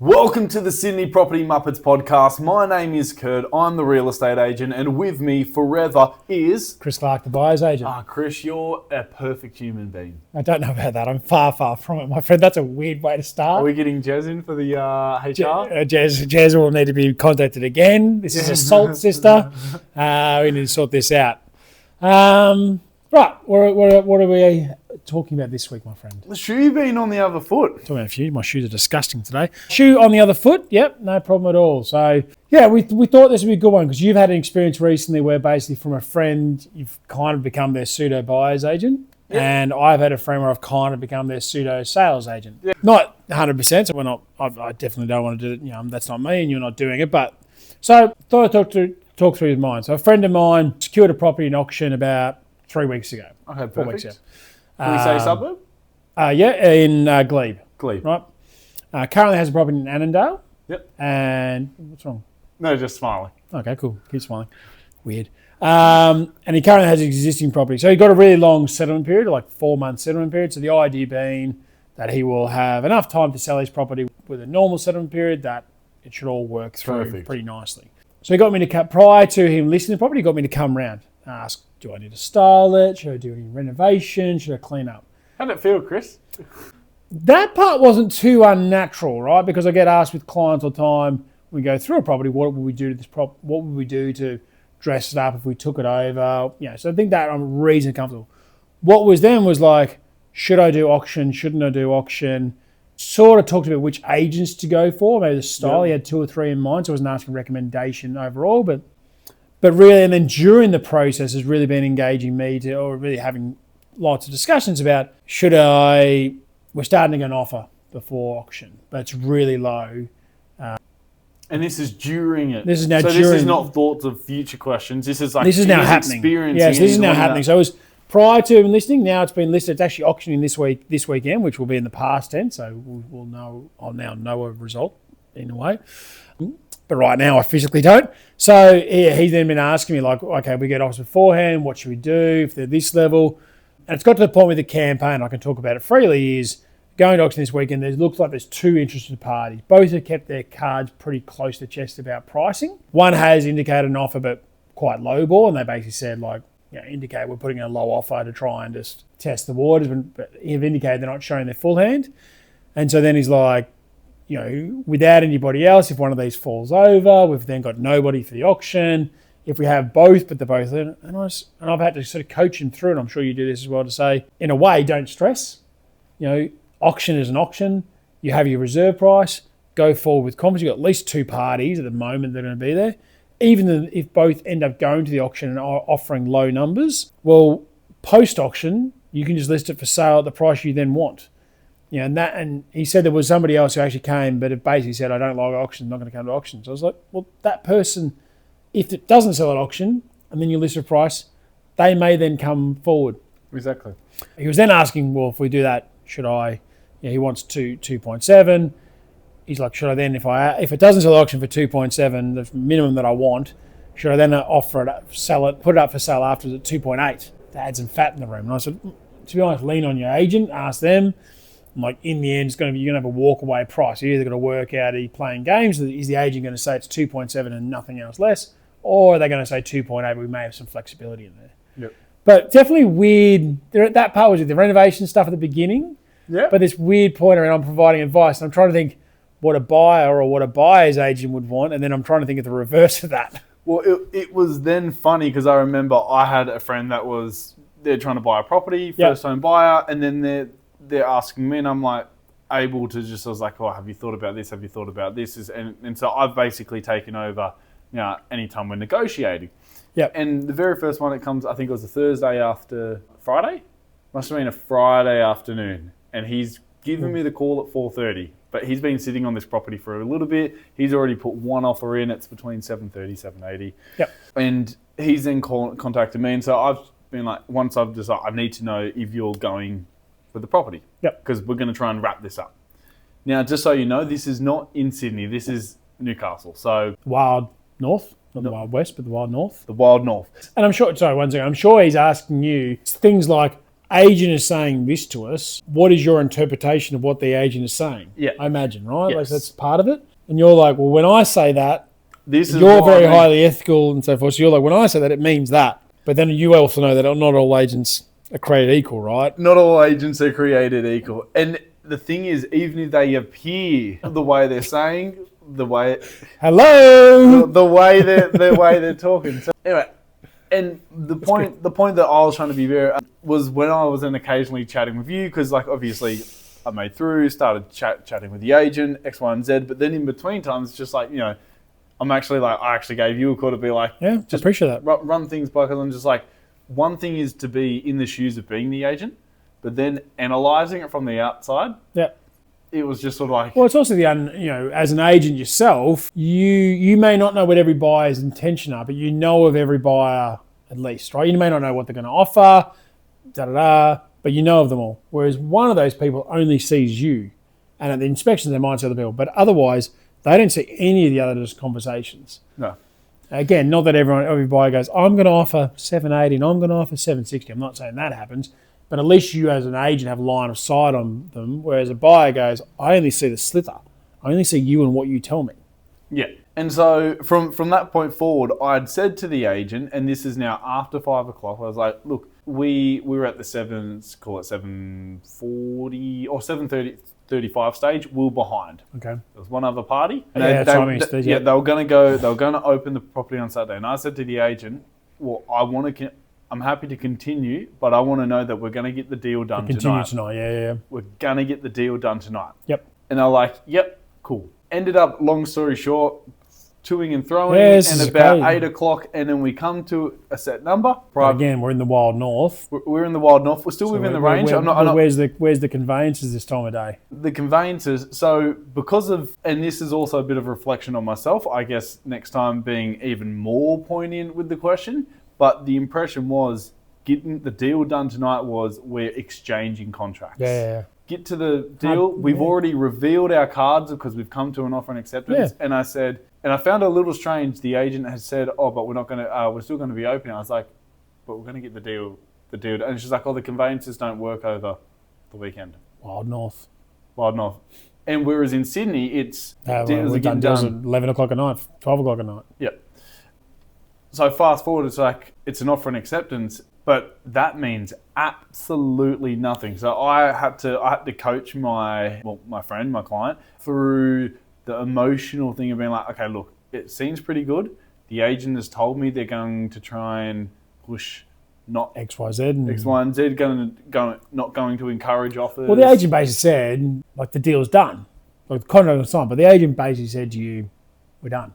Welcome to the Sydney Property Muppets podcast. My name is Kurt. I'm the real estate agent, and with me forever is Chris Clark, the buyer's agent. Chris, you're a perfect human being. I don't know about that. I'm far, far from it, my friend. That's a weird way to start. Are we getting Jez in for the HR? Jez will need to be contacted again. This is assault, sister. We need to sort this out. Right, what are we talking about this week, my friend? The shoe being on the other foot. Talking about a few. My shoes are disgusting today. Shoe on the other foot? Yep, no problem at all. So, yeah, we thought this would be a good one because you've had an experience recently where basically from a friend, you've kind of become their pseudo buyer's agent. Yep. And I've had a friend where I've kind of become their pseudo sales agent. Yep. Not 100%, so we're not. I definitely don't want to do it. That's not me, and you're not doing it. But so thought I'd talk through mine. So a friend of mine secured a property in auction about 3 weeks ago. Okay, perfect. 4 weeks ago. Can we say suburb? In Glebe. Glebe. Right. Currently has a property in Annandale. Yep. And what's wrong? No, just smiling. Okay, cool. Keep smiling. Weird. And he currently has an existing property. So he got a really long settlement period, like 4 month settlement period. So the idea being that he will have enough time to sell his property with a normal settlement period that it should all work through pretty nicely. So he got me to prior to him listing the property, he got me to come round, ask, do I need to style it? Should I do any renovation? Should I clean up? How did it feel, Chris? That part wasn't too unnatural, right? Because I get asked with clients all the time, we go through a property, what would we do to this property? What would we do to dress it up if we took it over? So I think that I'm reasonably comfortable. What was then was like, should I do auction? Shouldn't I do auction? Sort of talked about which agents to go for, maybe the style. Yep. He had 2 or 3 in mind, so I wasn't asking recommendation overall, but really, and then during the process has really been engaging me or really having lots of discussions about we're starting to get an offer before auction, but it's really low. And this is during it. This is now so during. This is not thoughts of future questions. This is this is now happening. Yes, this is now happening. So it was prior to him listing. Now it's been listed. It's actually auctioning this weekend, which will be in the past tense. So we'll know. I'll now know a result in a way. But right now I physically don't. So he's then been asking me like, okay, we get offers beforehand. What should we do if they're this level? And it's got to the point with the campaign, I can talk about it freely, is going to auction this weekend, there looks like there's 2 interested parties. Both have kept their cards pretty close to chest about pricing. One has indicated an offer, but quite low ball, and they basically said indicate we're putting in a low offer to try and just test the waters, but have indicated they're not showing their full hand. And so then he's like, without anybody else, if one of these falls over, we've then got nobody for the auction. If we have both, but they're both in, and I've had to sort of coach him through, and I'm sure you do this as well, to say, in a way, don't stress. Auction is an auction. You have your reserve price. Go forward with confidence. You've got at least 2 parties at the moment that are going to be there. Even if both end up going to the auction and are offering low numbers, well, post-auction, you can just list it for sale at the price you then want. And he said there was somebody else who actually came, but it basically said, I don't like auctions, not going to come to auctions. So I was like, well, that person, if it doesn't sell at auction and then you list a price, they may then come forward. Exactly. He was then asking, well, if we do that, should I? He wants 2.7. He's like, should I then, if it doesn't sell at auction for 2.7, the minimum that I want, should I then offer it, sell it, put it up for sale afterwards at 2.8 to add some fat in the room? And I said, to be honest, lean on your agent, ask them. I'm like, in the end, you're going to have a walk away price. You're either going to work out, are you playing games? Is the agent going to say it's 2.7 and nothing else less? Or are they going to say 2.8, but we may have some flexibility in there? Yep. But definitely weird. That part was the renovation stuff at the beginning. Yeah. But this weird point around I'm providing advice. And I'm trying to think what a buyer or what a buyer's agent would want. And then I'm trying to think of the reverse of that. Well, it was then funny because I remember I had a friend they're trying to buy a property, first home buyer, and then they're asking me, and I'm like, I was like, oh, have you thought about this? Have you thought about this? And so I've basically taken over, anytime we're negotiating. Yeah. And the very first one that comes, I think it was a Thursday after Friday. Must have been a Friday afternoon. And he's given me the call at 4:30. But he's been sitting on this property for a little bit. He's already put one offer in. It's between 730, 780. Yep. And he's then contacted me. And so I've been like, once I've decided, I need to know if you're going for the property. Yep. Because we're going to try and wrap this up. Now, just so you know, this is not in Sydney. This is Newcastle. So Wild North. Not the Wild West, but the Wild North. The Wild North. And I'm sure, sorry, one second. I'm sure he's asking you things like, agent is saying this to us. What is your interpretation of what the agent is saying? Yeah. I imagine, right? Yes. Like that's part of it. And you're like, well, when I say that, This is you're what very I mean. highly ethical and so forth. So you're like, when I say that, it means that. But then you also know that not all agents are created equal, right? Not all agents are created equal. And the thing is, even if they appear the way they're saying, the way they're talking. So anyway, and the point that I was trying to be very was when I was then occasionally chatting with you, because like obviously I made through, started chatting with the agent, X, Y, and Z, but then in between times it's just like, you know, I actually gave you a call to be like, yeah, just appreciate that. Run things by, because I'm just like, one thing is to be in the shoes of being the agent, but then analysing it from the outside. Yeah. It was just sort of like... Well, it's also as an agent yourself, you may not know what every buyer's intention are, but you know of every buyer at least, right? You may not know what they're going to offer, but you know of them all. Whereas one of those people only sees you, and at the inspections they might see other people, but otherwise they don't see any of the other conversations. No. Again, not that every buyer goes, I'm going to offer 780 and I'm going to offer 760. I'm not saying that happens. But at least you as an agent have line of sight on them, whereas a buyer goes, I only see the slither. I only see you and what you tell me. Yeah. And so from that point forward, I'd said to the agent, and this is now after 5 o'clock, I was like, look, we were at the 7:40 or 7:35 stage. We were behind. Okay. There was one other party. And they were going to open the property on Saturday. And I said to the agent, well, I'm happy to continue, but I want to know that we're going to get the deal done tonight. Yeah. We're going to get the deal done tonight. Yep. And they're like, yep, cool. Ended up, long story short, toing and throwing, and about 8 o'clock, and then we come to a set number. Again, we're in the wild north. We're in the wild north. We're still within the range. Where's the conveyances this time of day? The conveyances. So because of, and this is also a bit of a reflection on myself, I guess next time being even more poignant with the question, but the impression was getting the deal done tonight was we're exchanging contracts. Yeah. Get to the deal. We've already revealed our cards because we've come to an offer and acceptance. Yeah. And I said, and I found it a little strange. The agent had said, "Oh, but we're not going to. We're still going to be open." I was like, "But we're going to get the deal." And she's like, "Oh, the conveyances don't work over the weekend." Wild north. And whereas in Sydney, it's deals are getting done at 11 o'clock at night, 12 o'clock at night. Yep. So fast forward, it's like it's an offer and acceptance, but that means absolutely nothing. So I had to coach my friend, my client, through the emotional thing of being like, okay, look, it seems pretty good. The agent has told me they're going to try and push not X, Y, Z, not going to encourage offers. Well, the agent basically said, like, the deal's done, like the contract was signed, but the agent basically said to you, we're done,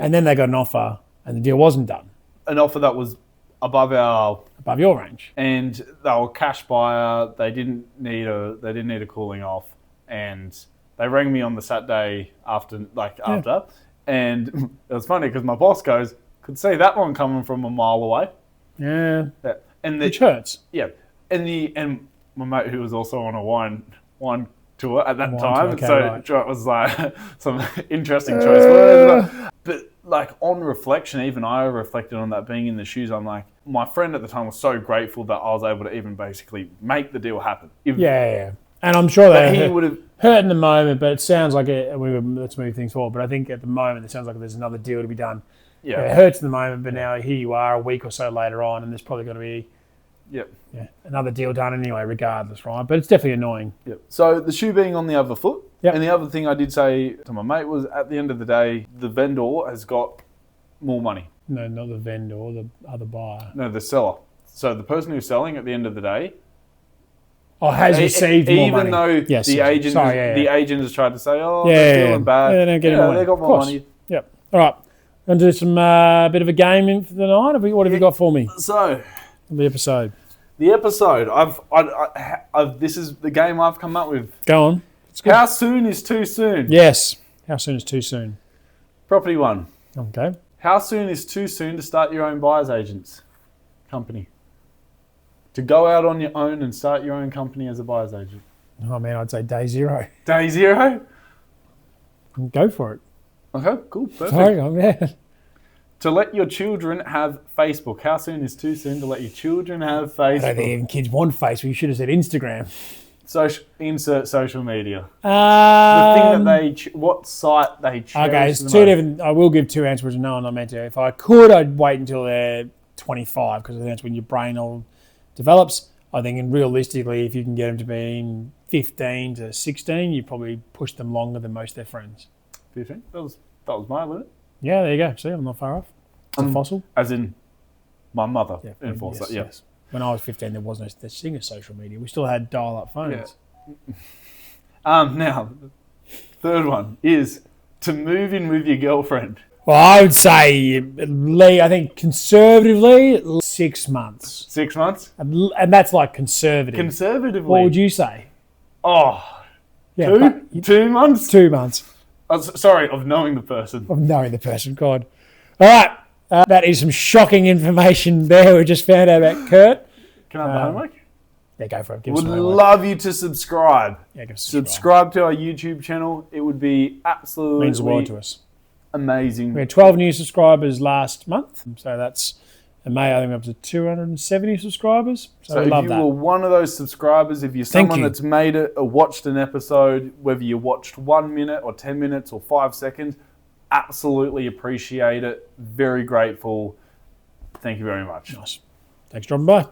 and then they got an offer. And the deal wasn't done. An offer that was above your range. And they were cash buyer. They didn't need a cooling off. And they rang me on the Saturday after. And it was funny because my boss goes, could see that one coming from a mile away. Yeah. And which hurts. Yeah. And my mate, who was also on a wine tour at that time, okay, so right. It was like some interesting choice words. But like on reflection, even I reflected on that being in the shoes. I'm like, my friend at the time was so grateful that I was able to even basically make the deal happen. Yeah. And I'm sure that he would have hurt in the moment, but it sounds like let's move things forward. But I think at the moment, it sounds like there's another deal to be done. Yeah. It hurts in the moment, but now here you are a week or so later on, and there's probably going to be another deal done anyway, regardless, right? But it's definitely annoying. Yep. So the shoe being on the other foot. Yep. And the other thing I did say to my mate was, at the end of the day, the vendor has got more money. No, not the vendor, the other buyer. No, the seller. So the person who's selling at the end of the day has received more money. Even though the agent has tried to say, they're feeling bad. Yeah, they don't get more they got more money. Yep. All right. Going to do some bit of a game for the night. What have you got for me? So the episode. This is the game I've come up with. Go on. How soon is too soon? Yes. How soon is too soon? Property one. Okay. How soon is too soon to start your own buyer's agents company? To go out on your own and start your own company as a buyer's agent? Oh, man, I'd say day zero. Day zero? Go for it. Okay, cool. Perfect. Sorry, To let your children have Facebook. How soon is too soon to let your children have Facebook? I don't think even kids want Facebook. You should have said Instagram. Insert social media. The thing that what site they choose. Okay, it's two different. I will give two answers. No, I'm not meant to. If I could, I'd wait until they're 25 because I think that's when your brain all develops. I think, and realistically, if you can get them to being 15 to 16, you probably push them longer than most of their friends. 15. That was my limit. Yeah, there you go. See, I'm not far off. It's a fossil. As in, my mother enforced that. Yes. When I was 15, there was no such thing as social media. We still had dial-up phones. Yeah. Now, third one is to move in with your girlfriend. Well, I would say, I think conservatively, 6 months. 6 months? And that's like conservative. Conservatively? What would you say? Oh, yeah, 2 months? 2 months. Sorry, of knowing the person. Of knowing the person, God. All right. That is some shocking information there we just found out about Kurt. Can I have the homework? Yeah, go for it. Would love you to subscribe. Yeah, give us subscribe to our YouTube channel. It would be absolutely means the world to us. Amazing. We had 12 new subscribers last month, so that's in May. I think we're up to 270 subscribers. So I love if that. you were one of those subscribers, if you're someone that's made it or watched an episode, whether you watched 1 minute or 10 minutes or 5 seconds, absolutely appreciate it. Very grateful. Thank you very much. Nice. Thanks for dropping by.